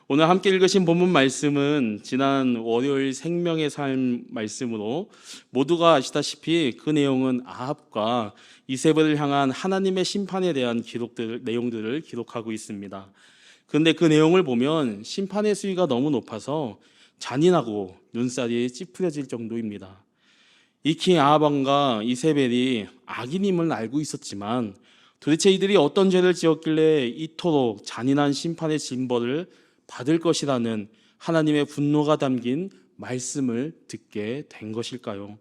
오늘 함께 읽으신 본문 말씀은 지난 월요일 생명의 삶 말씀으로 모두가 아시다시피 그 내용은 아합과 이세벨을 향한 하나님의 심판에 대한 내용들을 기록하고 있습니다. 그런데 그 내용을 보면 심판의 수위가 너무 높아서 잔인하고 눈살이 찌푸려질 정도입니다. 이킹 아합과 이세벨이 악인임을 알고 있었지만 도대체 이들이 어떤 죄를 지었길래 이토록 잔인한 심판의 징벌을 받을 것이라는 하나님의 분노가 담긴 말씀을 듣게 된 것일까요?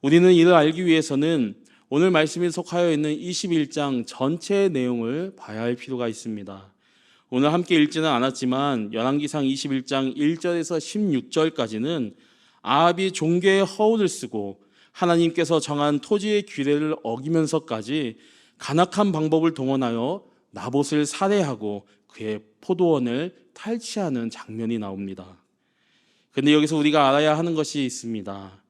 우리는 이를 알기 위해서는 오늘 말씀에 속하여 있는 21장 전체의 내용을 봐야 할 필요가 있습니다. 오늘 함께 읽지는 않았지만 열왕기상 21장 1절에서 16절까지는 아합이 종교의 허울을 쓰고 하나님께서 정한 토지의 규례를 어기면서까지 간악한 방법을 동원하여 나봇을 살해하고 그의 포도원을 탈취하는 장면이 나옵니다. 그런데 여기서 우리가 알아야 하는 것이 있습니다.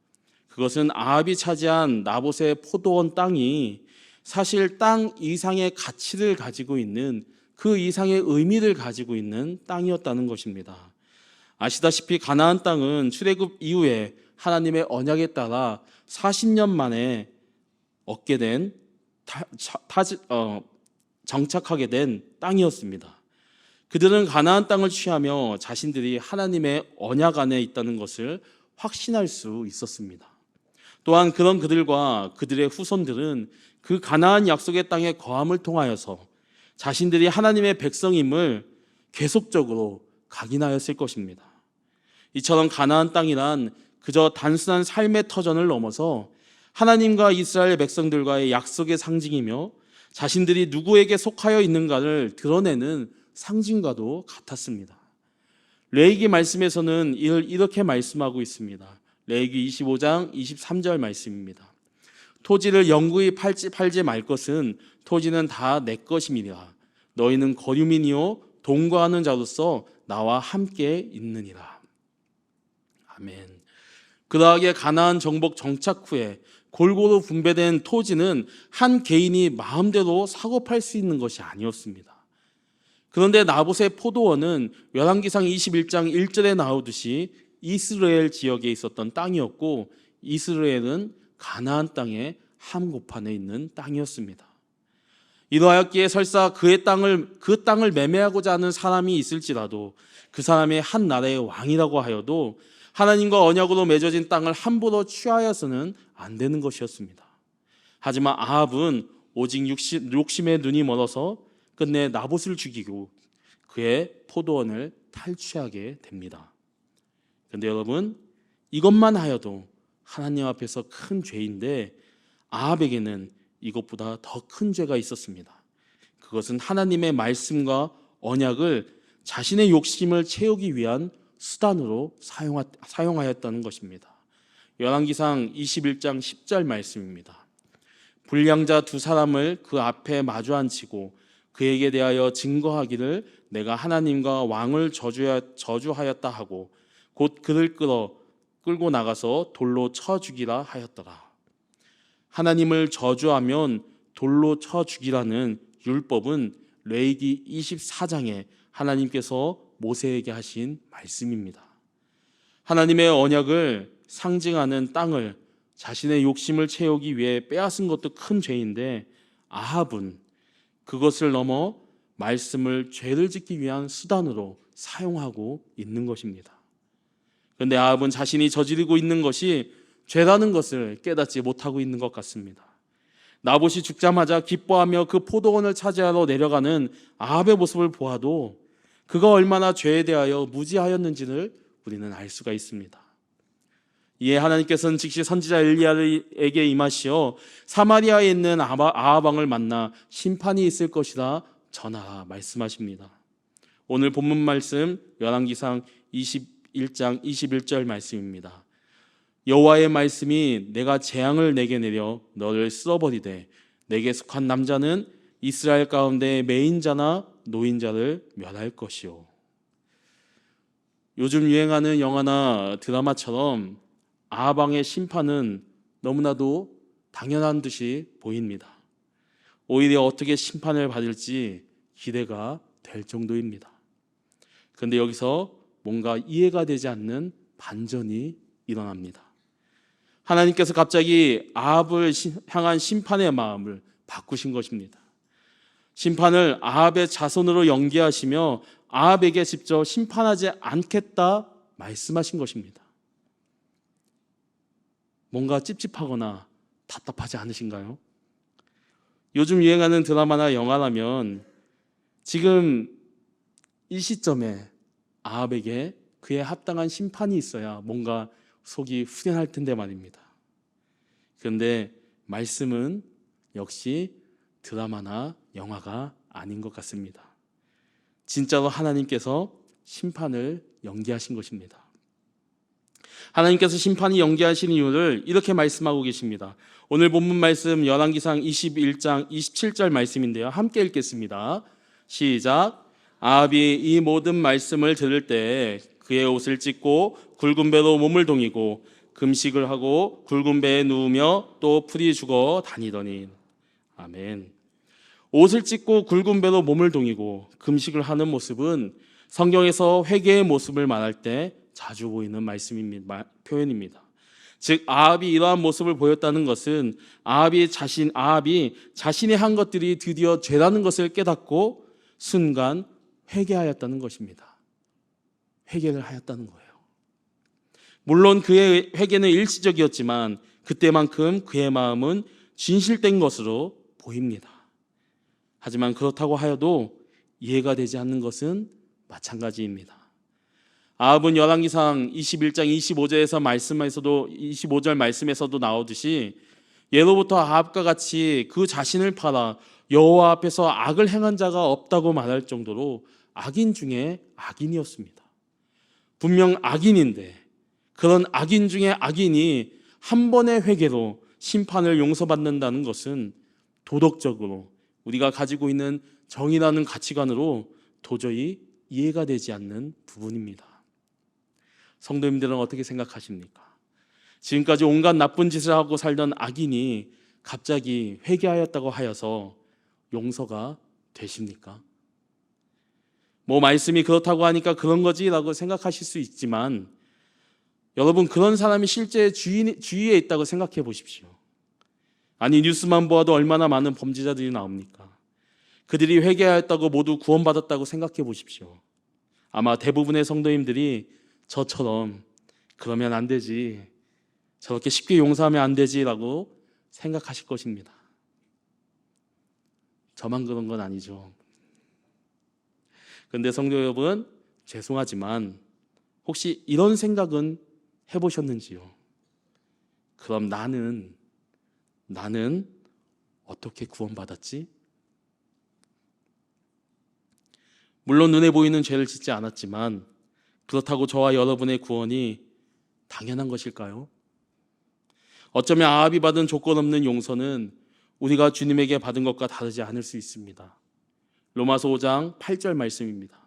그것은 아합이 차지한 나봇의 포도원 땅이 사실 땅 이상의 가치를 가지고 있는, 그 이상의 의미를 가지고 있는 땅이었다는 것입니다. 아시다시피 가나안 땅은 출애굽 이후에 하나님의 언약에 따라 40년 만에 얻게 된 정착하게 된 땅이었습니다. 그들은 가나안 땅을 취하며 자신들이 하나님의 언약 안에 있다는 것을 확신할 수 있었습니다. 또한 그런 그들과 그들의 후손들은 그 가나안 약속의 땅의 거함을 통하여서 자신들이 하나님의 백성임을 계속적으로 각인하였을 것입니다. 이처럼 가나안 땅이란 그저 단순한 삶의 터전을 넘어서 하나님과 이스라엘 백성들과의 약속의 상징이며 자신들이 누구에게 속하여 있는가를 드러내는 상징과도 같았습니다. 레위기 말씀에서는 이를 이렇게 말씀하고 있습니다. 레위기 25장 23절 말씀입니다. 토지를 영구히 팔지 말 것은 토지는 다 내 것임이니라. 너희는 거류민이요 동거하는 자로서 나와 함께 있느니라. 아멘. 그러하게 가나안 정복 정착 후에 골고루 분배된 토지는 한 개인이 마음대로 사고 팔 수 있는 것이 아니었습니다. 그런데 나봇의 포도원은 열왕기상 21장 1절에 나오듯이 이스라엘 지역에 있었던 땅이었고, 이스라엘은 가나안 땅의 한복판에 있는 땅이었습니다. 이러하였기에 설사 그 땅을 매매하고자 하는 사람이 있을지라도 그 사람이 한 나라의 왕이라고 하여도 하나님과 언약으로 맺어진 땅을 함부로 취하여서는 안 되는 것이었습니다. 하지만 아합은 오직 욕심에 눈이 멀어서 끝내 나봇을 죽이고 그의 포도원을 탈취하게 됩니다. 그런데 여러분, 이것만 하여도 하나님 앞에서 큰 죄인데 아합에게는 이것보다 더 큰 죄가 있었습니다. 그것은 하나님의 말씀과 언약을 자신의 욕심을 채우기 위한 수단으로 사용하였다는 것입니다. 열왕기상 21장 10절 말씀입니다. 불량자 두 사람을 그 앞에 마주 앉히고 그에게 대하여 증거하기를 내가 하나님과 왕을 저주하였다 하고 곧 그를 끌고 나가서 돌로 쳐 죽이라 하였더라. 하나님을 저주하면 돌로 쳐 죽이라는 율법은 레위기 24장에 하나님께서 모세에게 하신 말씀입니다. 하나님의 언약을 상징하는 땅을 자신의 욕심을 채우기 위해 빼앗은 것도 큰 죄인데 아합은 그것을 넘어 말씀을 죄를 짓기 위한 수단으로 사용하고 있는 것입니다. 그런데 아합은 자신이 저지르고 있는 것이 죄라는 것을 깨닫지 못하고 있는 것 같습니다. 나봇이 죽자마자 기뻐하며 그 포도원을 차지하러 내려가는 아합의 모습을 보아도 그가 얼마나 죄에 대하여 무지하였는지를 우리는 알 수가 있습니다. 이에 하나님께서는 즉시 선지자 엘리야에게 임하시어 사마리아에 있는 아합 왕을 만나 심판이 있을 것이라 전하라 말씀하십니다. 오늘 본문 말씀 열왕기상 21장 21절 말씀입니다. 여호와의 말씀이 내가 재앙을 내게 내려 너를 쓸어버리되 내게 속한 남자는 이스라엘 가운데 매인자나 노인자를 멸할 것이요. 요즘 유행하는 영화나 드라마처럼 아합 왕의 심판은 너무나도 당연한 듯이 보입니다. 오히려 어떻게 심판을 받을지 기대가 될 정도입니다. 그런데 여기서 뭔가 이해가 되지 않는 반전이 일어납니다. 하나님께서 갑자기 아합을 향한 심판의 마음을 바꾸신 것입니다. 심판을 아합의 자손으로 연계하시며 아합에게 직접 심판하지 않겠다 말씀하신 것입니다. 뭔가 찝찝하거나 답답하지 않으신가요? 요즘 유행하는 드라마나 영화라면 지금 이 시점에 아합에게 그에 합당한 심판이 있어야 뭔가 속이 후련할 텐데 말입니다. 그런데 말씀은 역시 드라마나 영화가 아닌 것 같습니다. 진짜로 하나님께서 심판을 연기하신 것입니다. 하나님께서 심판이 연기하신 이유를 이렇게 말씀하고 계십니다. 오늘 본문 말씀 열왕기상 21장 27절 말씀인데요. 함께 읽겠습니다. 시작. 아합이 이 모든 말씀을 들을 때 그의 옷을 찢고 굵은 배로 몸을 동이고 금식을 하고 굵은 배에 누우며 또 풀이 죽어 다니더니. 아멘. 옷을 찢고 굵은 배로 몸을 동이고 금식을 하는 모습은 성경에서 회개의 모습을 말할 때 자주 보이는 표현입니다. 즉 아합이 이러한 모습을 보였다는 것은 아합이 자신이 한 것들이 드디어 죄라는 것을 깨닫고 순간 회개하였다는 것입니다. 회개를 하였다는 거예요. 물론 그의 회개는 일시적이었지만 그때만큼 그의 마음은 진실된 것으로 보입니다. 하지만 그렇다고 하여도 이해가 되지 않는 것은 마찬가지입니다. 아합은 열왕기상 21장 25절 말씀에서도 나오듯이 예로부터 아합과 같이 그 자신을 팔아 여호와 앞에서 악을 행한 자가 없다고 말할 정도로 악인 중에 악인이었습니다. 분명 악인인데 그런 악인 중에 악인이 한 번의 회개로 심판을 용서받는다는 것은 도덕적으로 우리가 가지고 있는 정의라는 가치관으로 도저히 이해가 되지 않는 부분입니다. 성도님들은 어떻게 생각하십니까? 지금까지 온갖 나쁜 짓을 하고 살던 악인이 갑자기 회개하였다고 하여서 용서가 되십니까? 말씀이 그렇다고 하니까 그런 거지라고 생각하실 수 있지만 여러분, 그런 사람이 실제 주위에 있다고 생각해 보십시오. 아니, 뉴스만 보아도 얼마나 많은 범죄자들이 나옵니까? 그들이 회개하였다고 모두 구원받았다고 생각해 보십시오. 아마 대부분의 성도님들이 저처럼 그러면 안 되지, 저렇게 쉽게 용서하면 안 되지라고 생각하실 것입니다. 저만 그런 건 아니죠. 그런데 성도 여러분, 죄송하지만 혹시 이런 생각은 해보셨는지요? 그럼 나는 어떻게 구원받았지? 물론 눈에 보이는 죄를 짓지 않았지만 그렇다고 저와 여러분의 구원이 당연한 것일까요? 어쩌면 아합이 받은 조건 없는 용서는 우리가 주님에게 받은 것과 다르지 않을 수 있습니다. 로마서 5장 8절 말씀입니다.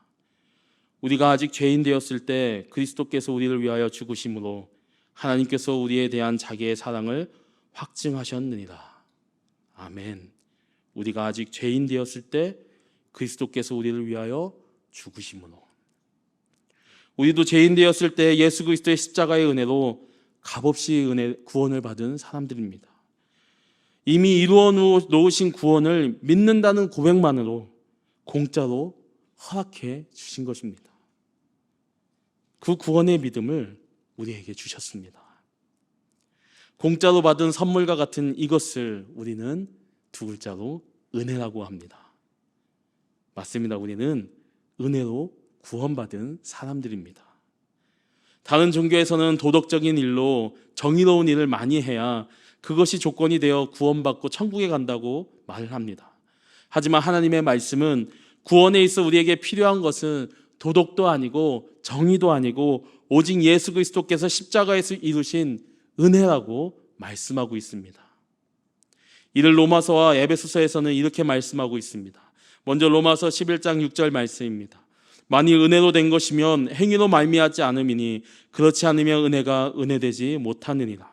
우리가 아직 죄인 되었을 때 그리스도께서 우리를 위하여 죽으심으로 하나님께서 우리에 대한 자기의 사랑을 확증하셨느니라. 아멘. 우리가 아직 죄인 되었을 때 그리스도께서 우리를 위하여 죽으심으로. 우리도 죄인 되었을 때 예수 그리스도의 십자가의 은혜로 값없이 구원을 받은 사람들입니다. 이미 이루어 놓으신 구원을 믿는다는 고백만으로 공짜로 허락해 주신 것입니다. 그 구원의 믿음을 우리에게 주셨습니다. 공짜로 받은 선물과 같은 이것을 우리는 두 글자로 은혜라고 합니다. 맞습니다. 우리는 은혜로 구원받은 사람들입니다. 다른 종교에서는 도덕적인 일로 정의로운 일을 많이 해야 그것이 조건이 되어 구원받고 천국에 간다고 말을 합니다. 하지만 하나님의 말씀은 구원에 있어 우리에게 필요한 것은 도덕도 아니고 정의도 아니고 오직 예수 그리스도께서 십자가에서 이루신 은혜라고 말씀하고 있습니다. 이를 로마서와 에베소서에서는 이렇게 말씀하고 있습니다. 먼저 로마서 11장 6절 말씀입니다. 만일 은혜로 된 것이면 행위로 말미암지 않음이니 그렇지 않으면 은혜가 은혜되지 못하느니라.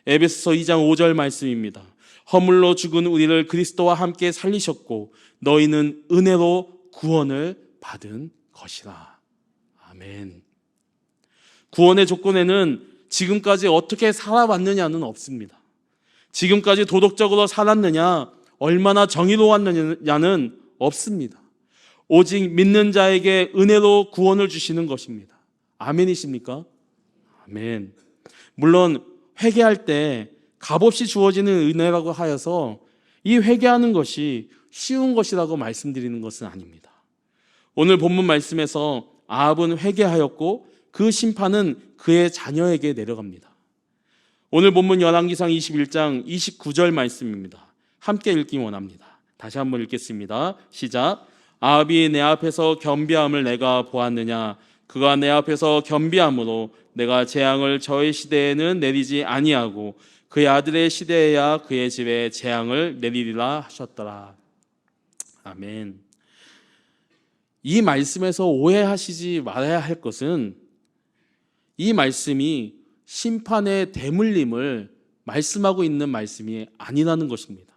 에베소서 2장 5절 말씀입니다. 허물로 죽은 우리를 그리스도와 함께 살리셨고 너희는 은혜로 구원을 받은 것이라. 아멘. 구원의 조건에는 지금까지 어떻게 살아왔느냐는 없습니다. 지금까지 도덕적으로 살았느냐, 얼마나 정의로웠느냐는 없습니다. 오직 믿는 자에게 은혜로 구원을 주시는 것입니다. 아멘이십니까? 아멘. 물론 회개할 때 값없이 주어지는 은혜라고 하여서 이 회개하는 것이 쉬운 것이라고 말씀드리는 것은 아닙니다. 오늘 본문 말씀에서 아합은 회개하였고 그 심판은 그의 자녀에게 내려갑니다. 오늘 본문 열왕기상 21장 29절 말씀입니다. 함께 읽기 원합니다. 다시 한번 읽겠습니다. 시작. 아합이 내 앞에서 겸비함을 내가 보았느냐? 그가 내 앞에서 겸비함으로 내가 재앙을 저의 시대에는 내리지 아니하고 그의 아들의 시대에야 그의 집에 재앙을 내리리라 하셨더라. 아멘. 이 말씀에서 오해하시지 말아야 할 것은 이 말씀이 심판의 대물림을 말씀하고 있는 말씀이 아니라는 것입니다.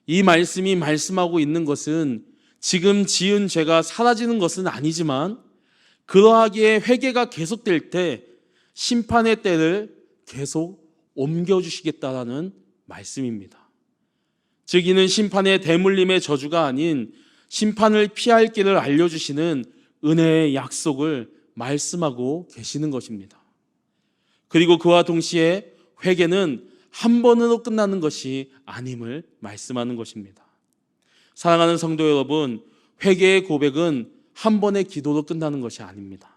이 말씀이 말씀하고 있는 것은 지금 지은 죄가 사라지는 것은 아니지만 그러하기에 회개가 계속될 때 심판의 때를 계속 옮겨주시겠다라는 말씀입니다. 즉 이는 심판의 대물림의 저주가 아닌 심판을 피할 길을 알려주시는 은혜의 약속을 말씀하고 계시는 것입니다. 그리고 그와 동시에 회개는 한 번으로 끝나는 것이 아님을 말씀하는 것입니다. 사랑하는 성도 여러분, 회개의 고백은 한 번의 기도로 끝나는 것이 아닙니다.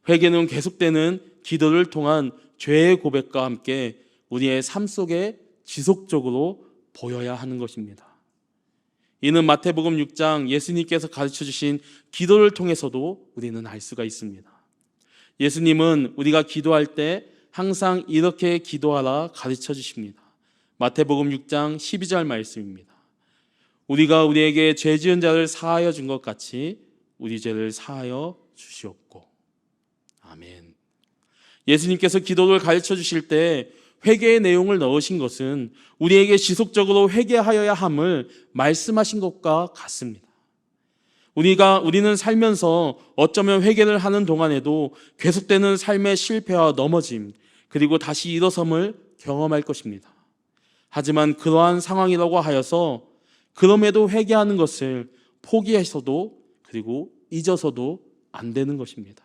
회개는 계속되는 기도를 통한 죄의 고백과 함께 우리의 삶 속에 지속적으로 보여야 하는 것입니다. 이는 마태복음 6장 예수님께서 가르쳐 주신 기도를 통해서도 우리는 알 수가 있습니다. 예수님은 우리가 기도할 때 항상 이렇게 기도하라 가르쳐 주십니다. 마태복음 6장 12절 말씀입니다. 우리가 우리에게 죄 지은 자를 사하여 준 것 같이 우리 죄를 사하여 주시옵고. 아멘. 예수님께서 기도를 가르쳐 주실 때 회개의 내용을 넣으신 것은 우리에게 지속적으로 회개하여야 함을 말씀하신 것과 같습니다. 우리는 살면서 어쩌면 회개를 하는 동안에도 계속되는 삶의 실패와 넘어짐, 그리고 다시 일어섬을 경험할 것입니다. 하지만 그러한 상황이라고 하여서 그럼에도 회개하는 것을 포기해서도 그리고 잊어서도 안 되는 것입니다.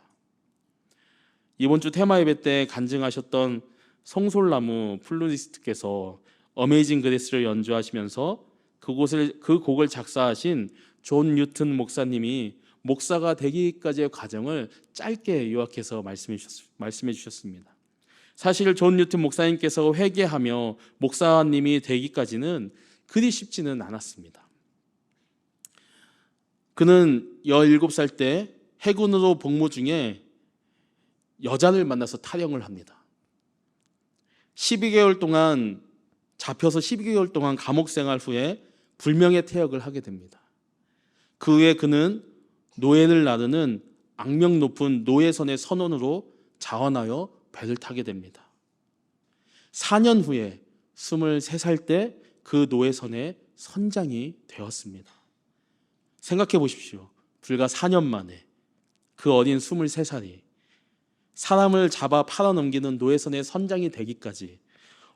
이번 주 테마 예배 때 간증하셨던 성솔나무 플루리스트께서 어메이징 그레이스를 연주하시면서 그 곡을 작사하신 존 뉴튼 목사님이 목사가 되기까지의 과정을 짧게 요약해서 말씀해 주셨습니다. 사실 존 뉴튼 목사님께서 회개하며 목사님이 되기까지는 그리 쉽지는 않았습니다. 그는 17살 때 해군으로 복무 중에 여자를 만나서 탈영을 합니다. 12개월 동안 잡혀서 12개월 동안 감옥 생활 후에 불명예 퇴역을 하게 됩니다. 그 후에 그는 노예를 나르는 악명 높은 노예선의 선원으로 자원하여 배를 타게 됩니다. 4년 후에 23살 때 그 노예선의 선장이 되었습니다. 생각해 보십시오. 불과 4년 만에 그 어린 23살이 사람을 잡아 팔아넘기는 노예선의 선장이 되기까지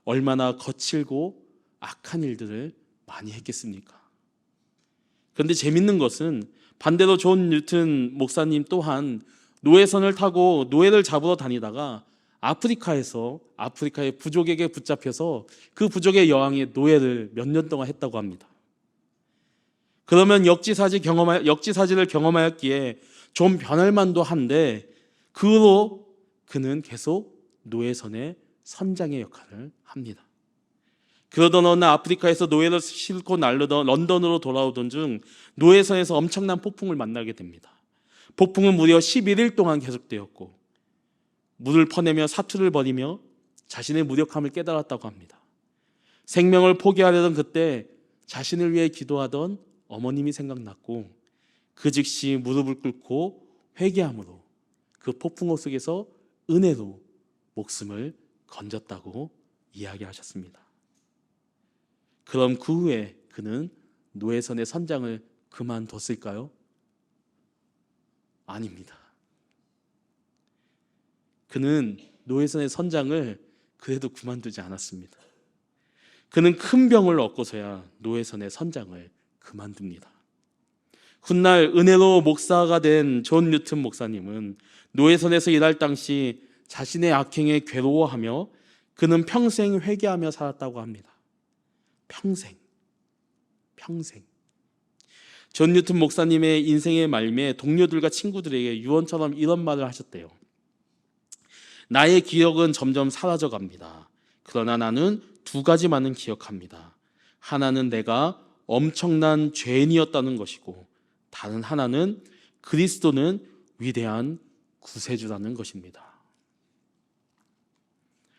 얼마나 거칠고 악한 일들을 많이 했겠습니까? 그런데 재밌는 것은 반대로 존 뉴튼 목사님 또한 노예선을 타고 노예를 잡으러 다니다가 아프리카의 부족에게 붙잡혀서 그 부족의 여왕의 노예를 몇 년 동안 했다고 합니다. 그러면 역지사지를 경험하였기에 좀 변할 만도 한데 그 후로 그는 계속 노예선의 선장의 역할을 합니다. 그러던 어느 날 아프리카에서 노예를 싣고 날르던 런던으로 돌아오던 중 노예선에서 엄청난 폭풍을 만나게 됩니다. 폭풍은 무려 11일 동안 계속되었고 물을 퍼내며 사투를 벌이며 자신의 무력함을 깨달았다고 합니다. 생명을 포기하려던 그때 자신을 위해 기도하던 어머님이 생각났고 그 즉시 무릎을 꿇고 회개함으로 그 폭풍호 속에서 은혜로 목숨을 건졌다고 이야기하셨습니다. 그럼 그 후에 그는 노예선의 선장을 그만뒀을까요? 아닙니다. 그는 노예선의 선장을 그래도 그만두지 않았습니다. 그는 큰 병을 얻고서야 노예선의 선장을 그만둡니다. 훗날 은혜로 목사가 된 존 뉴튼 목사님은 노예선에서 일할 당시 자신의 악행에 괴로워하며 그는 평생 회개하며 살았다고 합니다. 평생. 존 뉴튼 목사님의 인생의 말미에 동료들과 친구들에게 유언처럼 이런 말을 하셨대요. 나의 기억은 점점 사라져 갑니다. 그러나 나는 두 가지만은 기억합니다. 하나는 내가 엄청난 죄인이었다는 것이고 다른 하나는 그리스도는 위대한 구세주라는 것입니다.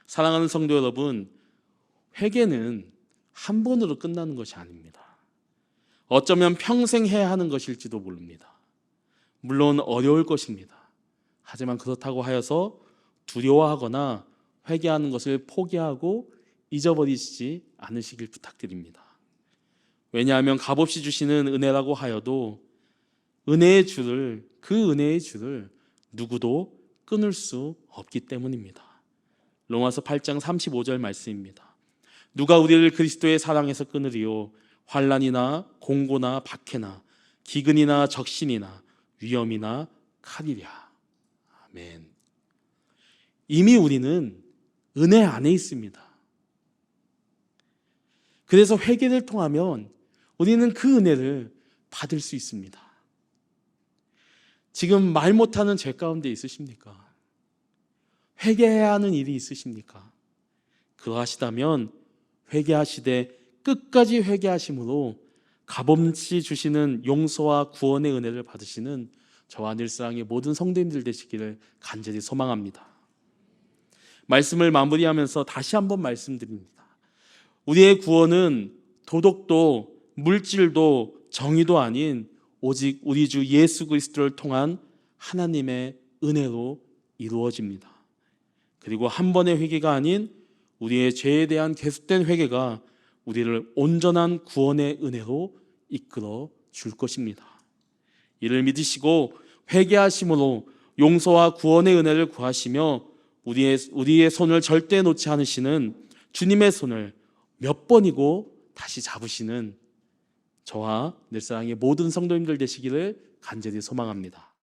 사랑하는 성도 여러분, 회개는 한 번으로 끝나는 것이 아닙니다. 어쩌면 평생 해야 하는 것일지도 모릅니다. 물론 어려울 것입니다. 하지만 그렇다고 하여서 두려워하거나 회개하는 것을 포기하고 잊어버리시지 않으시길 부탁드립니다. 왜냐하면 값없이 주시는 은혜라고 하여도 그 은혜의 줄을 누구도 끊을 수 없기 때문입니다. 로마서 8장 35절 말씀입니다. 누가 우리를 그리스도의 사랑에서 끊으리요? 환난이나 공고나 박해나 기근이나 적신이나 위험이나 칼이랴. 아멘. 이미 우리는 은혜 안에 있습니다. 그래서 회개를 통하면 우리는 그 은혜를 받을 수 있습니다. 지금 말 못하는 죄 가운데 있으십니까? 회개해야 하는 일이 있으십니까? 그러하시다면 회개하시되 끝까지 회개하심으로 값없이 주시는 용서와 구원의 은혜를 받으시는 저와 늘사랑의 모든 성도님들 되시기를 간절히 소망합니다. 말씀을 마무리하면서 다시 한번 말씀드립니다. 우리의 구원은 도덕도 물질도 정의도 아닌 오직 우리 주 예수 그리스도를 통한 하나님의 은혜로 이루어집니다. 그리고 한 번의 회개가 아닌 우리의 죄에 대한 계속된 회개가 우리를 온전한 구원의 은혜로 이끌어 줄 것입니다. 이를 믿으시고 회개하심으로 용서와 구원의 은혜를 구하시며 우리의 손을 절대 놓지 않으시는 주님의 손을 몇 번이고 다시 잡으시는 저와 늘사랑의 모든 성도님들 되시기를 간절히 소망합니다.